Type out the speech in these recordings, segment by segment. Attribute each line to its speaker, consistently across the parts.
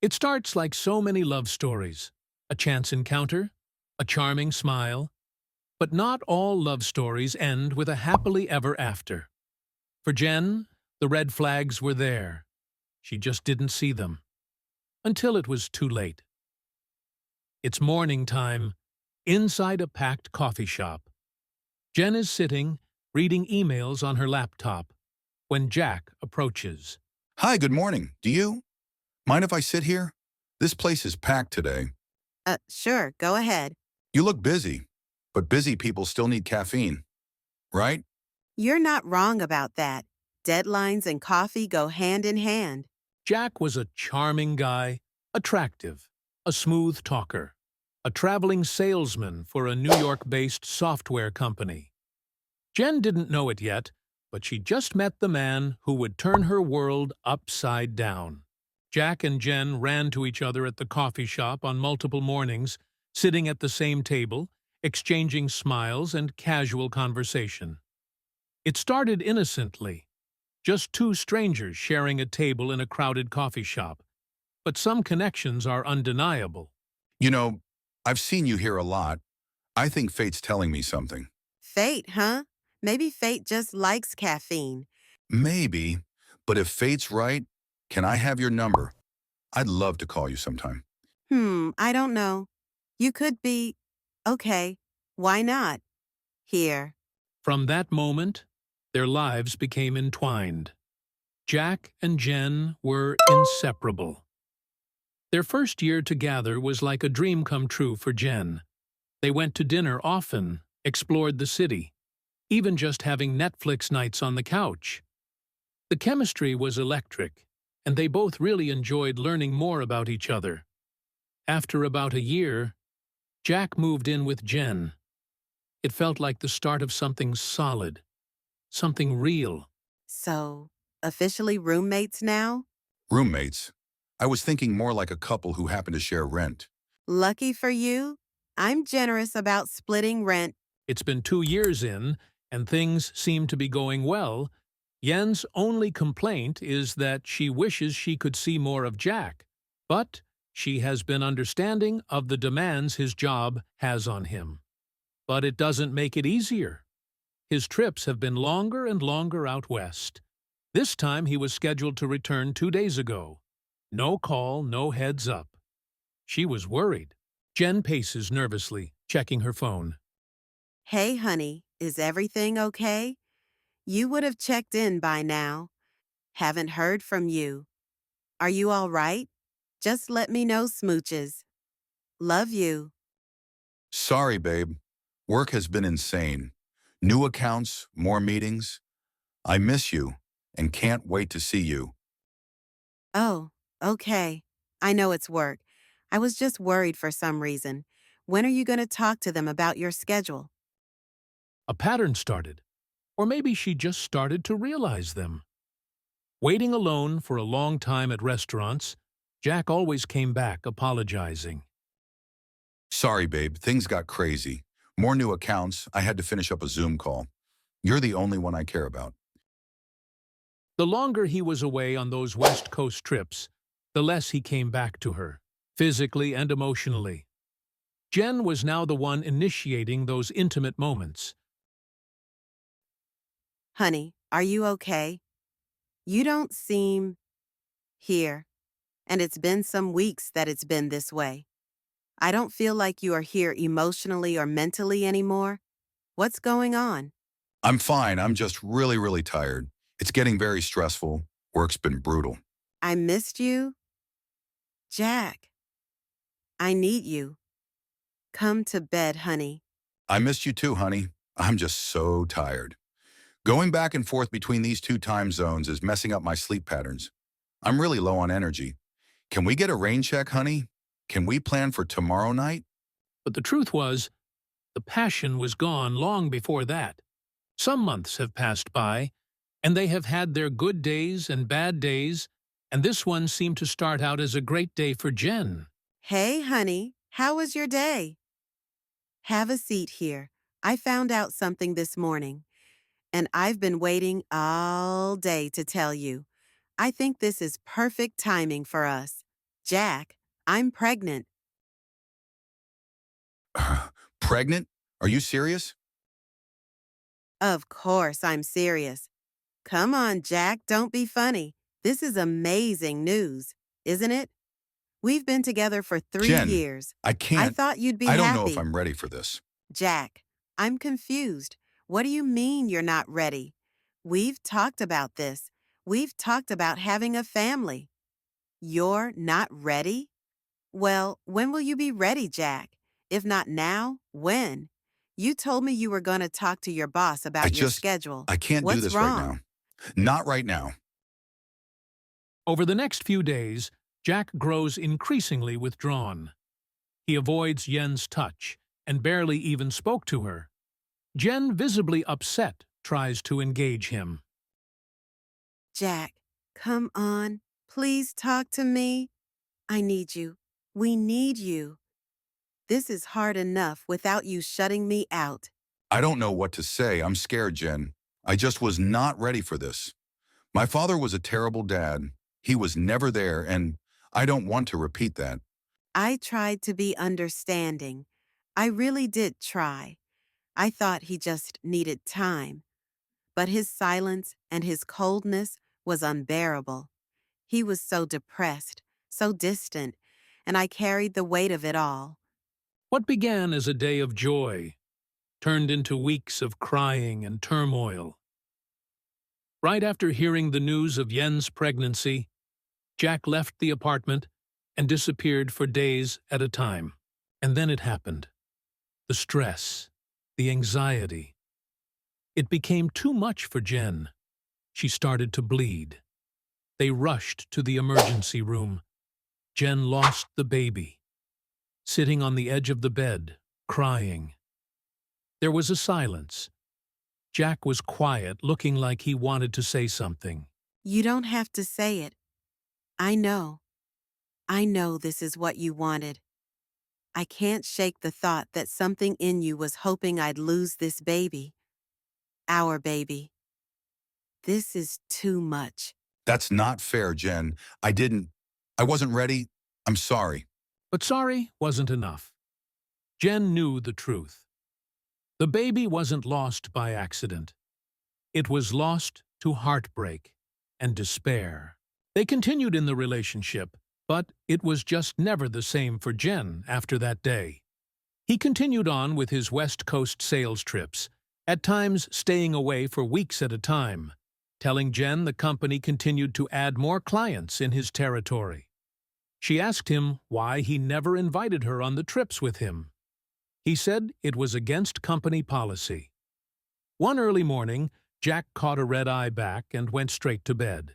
Speaker 1: It starts like so many love stories. A chance encounter, a charming smile. But not all love stories end with a happily ever after. For Jen, the red flags were there. She just didn't see them. Until it was too late. It's morning time, inside a packed coffee shop. Jen is sitting, reading emails on her laptop, when Jack approaches.
Speaker 2: Hi, good morning. Do you mind if I sit here? This place is packed today.
Speaker 3: Sure, go ahead.
Speaker 2: You look busy, but busy people still need caffeine, right?
Speaker 3: You're not wrong about that. Deadlines and coffee go hand in hand.
Speaker 1: Jack was a charming guy, attractive, a smooth talker, a traveling salesman for a New York-based software company. Jen didn't know it yet, but she just met the man who would turn her world upside down. Jack and Jen ran to each other at the coffee shop on multiple mornings, sitting at the same table, exchanging smiles and casual conversation. It started innocently, just two strangers sharing a table in a crowded coffee shop. But some connections are undeniable.
Speaker 2: You know, I've seen you here a lot. I think fate's telling me something.
Speaker 3: Fate, huh? Maybe fate just likes caffeine.
Speaker 2: Maybe, but if fate's right, can I have your number? I'd love to call you sometime.
Speaker 3: I don't know. You could be... Okay, why not? Here.
Speaker 1: From that moment, their lives became entwined. Jack and Jen were inseparable. Their first year together was like a dream come true for Jen. They went to dinner often, explored the city, even just having Netflix nights on the couch. The chemistry was electric, and they both really enjoyed learning more about each other. After about a year, Jack moved in with Jen. It felt like the start of something solid, something real.
Speaker 3: So, officially roommates now?
Speaker 2: Roommates. I was thinking more like a couple who happen to share rent.
Speaker 3: Lucky for you, I'm generous about splitting rent.
Speaker 1: It's been 2 years in, and things seem to be going well. Jen's only complaint is that she wishes she could see more of Jack, but she has been understanding of the demands his job has on him. But it doesn't make it easier. His trips have been longer and longer out west. This time he was scheduled to return 2 days ago. No call, no heads up. She was worried. Jen paces nervously, checking her phone.
Speaker 3: Hey, honey, is everything okay? You would have checked in by now. Haven't heard from you. Are you all right? Just let me know, smooches. Love you.
Speaker 2: Sorry, babe. Work has been insane. New accounts, more meetings. I miss you and can't wait to see you.
Speaker 3: Oh, okay. I know it's work. I was just worried for some reason. When are you going to talk to them about your schedule?
Speaker 1: A pattern started. Or maybe she just started to realize them. Waiting alone for a long time at restaurants, Jack always came back apologizing.
Speaker 2: Sorry, babe. Things got crazy. More new accounts. I had to finish up a Zoom call. You're the only one I care about.
Speaker 1: The longer he was away on those West Coast trips, the less he came back to her, physically and emotionally. Jen was now the one initiating those intimate moments.
Speaker 3: Honey, are you okay? You don't seem here, and it's been some weeks that it's been this way. I don't feel like you are here emotionally or mentally anymore. What's going on?
Speaker 2: I'm fine. I'm just really tired. It's getting very stressful. Work's been brutal.
Speaker 3: I missed you? Jack, I need you. Come to bed, honey.
Speaker 2: I missed you too, honey. I'm just so tired. Going back and forth between these two time zones is messing up my sleep patterns. I'm really low on energy. Can we get a rain check, honey? Can we plan for tomorrow night?
Speaker 1: But the truth was, the passion was gone long before that. Some months have passed by, and they have had their good days and bad days, and this one seemed to start out as a great day for Jen.
Speaker 3: Hey, honey, how was your day? Have a seat here. I found out something this morning, and I've been waiting all day to tell you. I think this is perfect timing for us. Jack, I'm pregnant.
Speaker 2: Pregnant? Are you serious?
Speaker 3: Of course, I'm serious. Come on, Jack, don't be funny. This is amazing news, isn't it? We've been together for 3
Speaker 2: Jen,
Speaker 3: years.
Speaker 2: I
Speaker 3: I
Speaker 2: can't.
Speaker 3: thought you'd be
Speaker 2: I don't know if
Speaker 3: happy.
Speaker 2: I'm ready for this.
Speaker 3: Jack, I'm confused. What do you mean you're not ready? We've talked about this. We've talked about having a family. You're not ready? Well, when will you be ready, Jack? If not now, when? You told me you were going to talk to your boss
Speaker 2: I
Speaker 3: about your
Speaker 2: just,
Speaker 3: schedule.
Speaker 2: I can't do
Speaker 3: What's
Speaker 2: this right
Speaker 3: wrong?
Speaker 2: now. Not right now.
Speaker 1: Over the next few days, Jack grows increasingly withdrawn. He avoids Yen's touch and barely even spoke to her. Jen, visibly upset, tries to engage him.
Speaker 3: Jack, come on. Please talk to me. I need you. We need you. This is hard enough without you shutting me out.
Speaker 2: I don't know what to say. I'm scared, Jen. I just was not ready for this. My father was a terrible dad. He was never there, and I don't want to repeat that.
Speaker 3: I tried to be understanding. I really did try. I thought he just needed time. But his silence and his coldness was unbearable. He was so depressed, so distant, and I carried the weight of it all.
Speaker 1: What began as a day of joy turned into weeks of crying and turmoil. Right after hearing the news of Yen's pregnancy, Jack left the apartment and disappeared for days at a time. And then it happened. The stress, the anxiety. It became too much for Jen. She started to bleed. They rushed to the emergency room. Jen lost the baby, sitting on the edge of the bed, crying. There was a silence. Jack was quiet, looking like he wanted to say something.
Speaker 3: You don't have to say it. I know. I know this is what you wanted. I can't shake the thought that something in you was hoping I'd lose this baby. Our baby. This is too much.
Speaker 2: That's not fair, Jen. I wasn't ready. I'm sorry.
Speaker 1: But sorry wasn't enough. Jen knew the truth. The baby wasn't lost by accident. It was lost to heartbreak and despair. They continued in the relationship, but it was just never the same for Jen after that day. He continued on with his West Coast sales trips, at times staying away for weeks at a time, telling Jen the company continued to add more clients in his territory. She asked him why he never invited her on the trips with him. He said it was against company policy. One early morning, Jack caught a red-eye back and went straight to bed.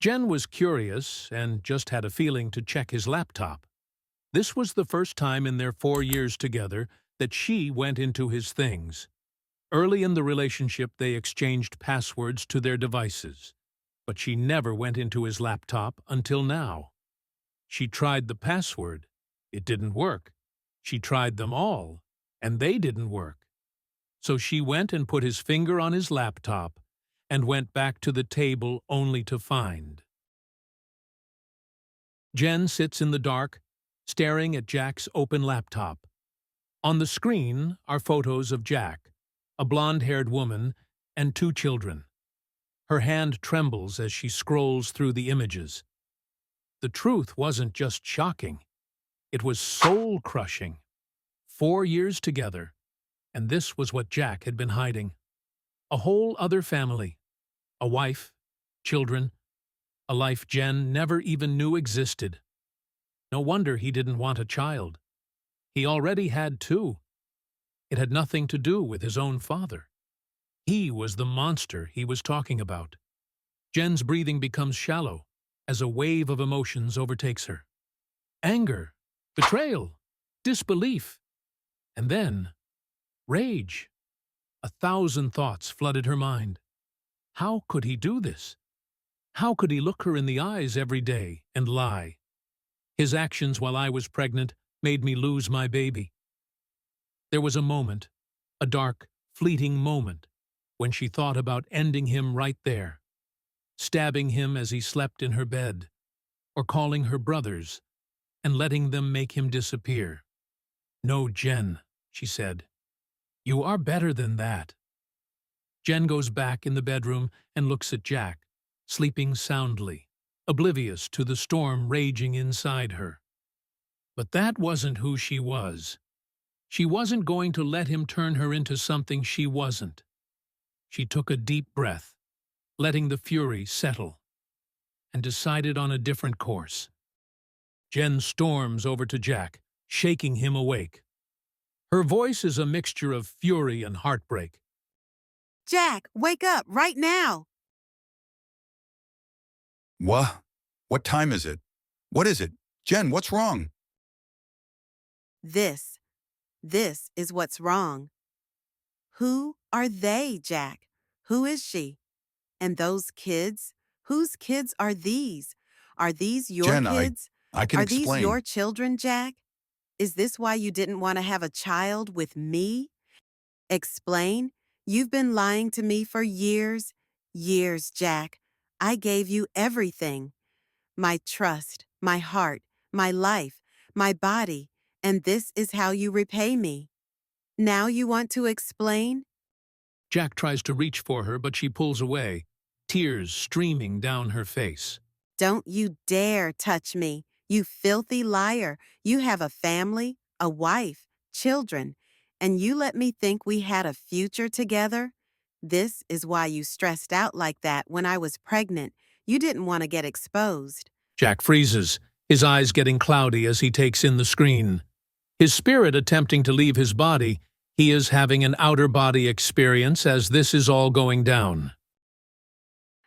Speaker 1: Jen was curious and just had a feeling to check his laptop. This was the first time in their 4 years together that she went into his things. Early in the relationship, they exchanged passwords to their devices, but she never went into his laptop until now. She tried the password. It didn't work. She tried them all, and they didn't work. So she went and put his finger on his laptop and went back to the table only to find. Jen sits in the dark, staring at Jack's open laptop. On the screen are photos of Jack, a blonde-haired woman, and 2 children. Her hand trembles as she scrolls through the images. The truth wasn't just shocking. It was soul-crushing. 4 years together, and this was what Jack had been hiding. A whole other family. A wife, children, a life Jen never even knew existed. No wonder he didn't want a child. He already had 2. It had nothing to do with his own father. He was the monster he was talking about. Jen's breathing becomes shallow as a wave of emotions overtakes her. Anger, betrayal, disbelief, and then rage. 1,000 thoughts flooded her mind. How could he do this? How could he look her in the eyes every day and lie? His actions while I was pregnant made me lose my baby. There was a moment, a dark, fleeting moment, when she thought about ending him right there, stabbing him as he slept in her bed. or calling her brothers and letting them make him disappear. "No, Jen," she said. "You are better than that." Jen goes back in the bedroom and looks at Jack, sleeping soundly, oblivious to the storm raging inside her. But that wasn't who she was. She wasn't going to let him turn her into something she wasn't. She took a deep breath, letting the fury settle, and decided on a different course. Jen storms over to Jack, shaking him awake. Her voice is a mixture of fury and heartbreak.
Speaker 3: Jack, wake up right now!
Speaker 2: What? What time is it? What is it? Jen, what's wrong?
Speaker 3: This is what's wrong. Who are they, Jack? Who is she? And those kids? Whose kids are these? Are these your
Speaker 2: Jen,
Speaker 3: kids?
Speaker 2: I can
Speaker 3: Are these
Speaker 2: explain.
Speaker 3: your children, Jack? Is this why you didn't want to have a child with me? Explain? You've been lying to me for years. Years, Jack. I gave you everything. My trust, my heart, my life, my body, and this is how you repay me. Now you want to explain?
Speaker 1: Jack tries to reach for her, but she pulls away, tears streaming down her face.
Speaker 3: Don't you dare touch me, you filthy liar. You have a family, a wife, children, and you let me think we had a future together? This is why you stressed out like that when I was pregnant. You didn't want to get exposed.
Speaker 1: Jack freezes, his eyes getting cloudy as he takes in the screen. His spirit attempting to leave his body, he is having an outer-body experience as this is all going down.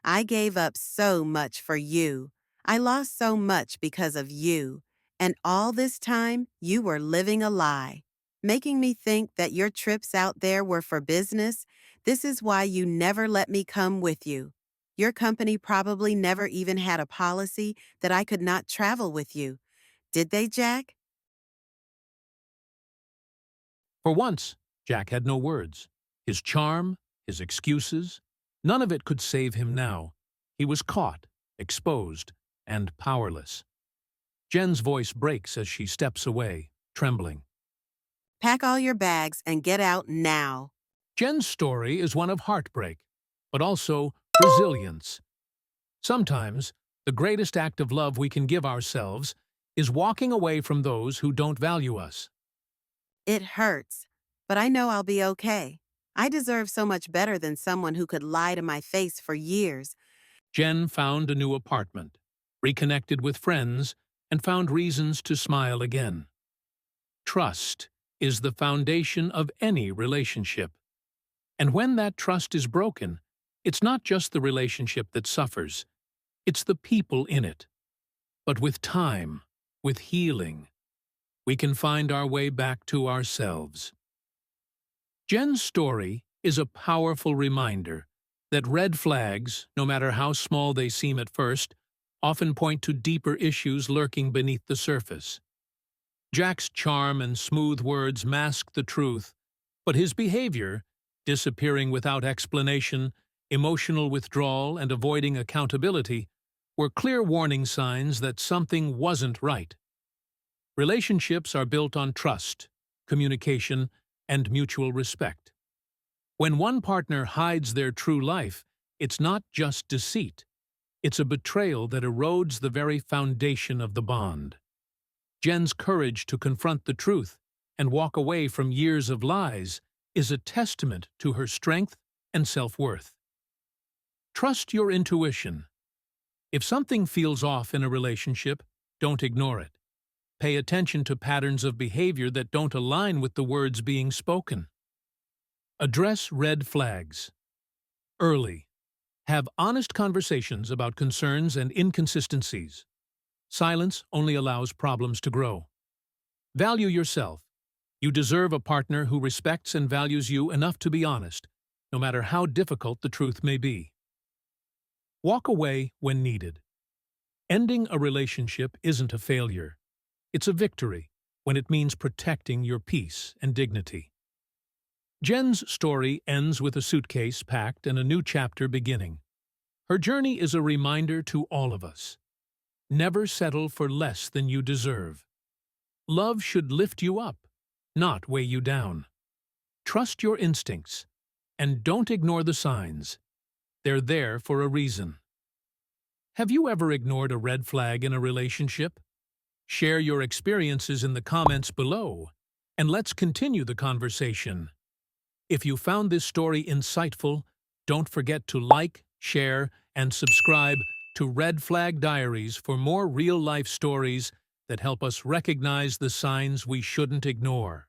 Speaker 3: I gave up so much for you. I lost so much because of you. And all this time, you were living a lie, making me think that your trips out there were for business. This is why you never let me come with you. Your company probably never even had a policy that I could not travel with you. Did they, Jack?
Speaker 1: For once, Jack had no words. His charm, his excuses, none of it could save him now. He was caught, exposed, and powerless. Jen's voice breaks as she steps away, trembling.
Speaker 3: Pack all your bags and get out now.
Speaker 1: Jen's story is one of heartbreak, but also resilience. Sometimes, the greatest act of love we can give ourselves is walking away from those who don't value us.
Speaker 3: It hurts, but I know I'll be okay. I deserve so much better than someone who could lie to my face for years.
Speaker 1: Jen found a new apartment, reconnected with friends, and found reasons to smile again. Trust is the foundation of any relationship. And when that trust is broken, it's not just the relationship that suffers, it's the people in it. But with time, with healing, we can find our way back to ourselves. Jen's story is a powerful reminder that red flags, no matter how small they seem at first, often point to deeper issues lurking beneath the surface. Jack's charm and smooth words mask the truth, but his behavior, disappearing without explanation, emotional withdrawal, and avoiding accountability, were clear warning signs that something wasn't right. Relationships are built on trust, communication, and mutual respect. When one partner hides their true life, it's not just deceit. It's a betrayal that erodes the very foundation of the bond. Jen's courage to confront the truth and walk away from years of lies is a testament to her strength and self-worth. Trust your intuition. If something feels off in a relationship, don't ignore it. Pay attention to patterns of behavior that don't align with the words being spoken. Address red flags. Early. Have honest conversations about concerns and inconsistencies. Silence only allows problems to grow. Value yourself. You deserve a partner who respects and values you enough to be honest, no matter how difficult the truth may be. Walk away when needed. Ending a relationship isn't a failure. It's a victory when it means protecting your peace and dignity. Jen's story ends with a suitcase packed and a new chapter beginning. Her journey is a reminder to all of us. Never settle for less than you deserve. Love should lift you up, not weigh you down. Trust your instincts, and don't ignore the signs. They're there for a reason. Have you ever ignored a red flag in a relationship? Share your experiences in the comments below, and let's continue the conversation. If you found this story insightful, don't forget to like, share, and subscribe to Red Flag Diaries for more real-life stories that help us recognize the signs we shouldn't ignore.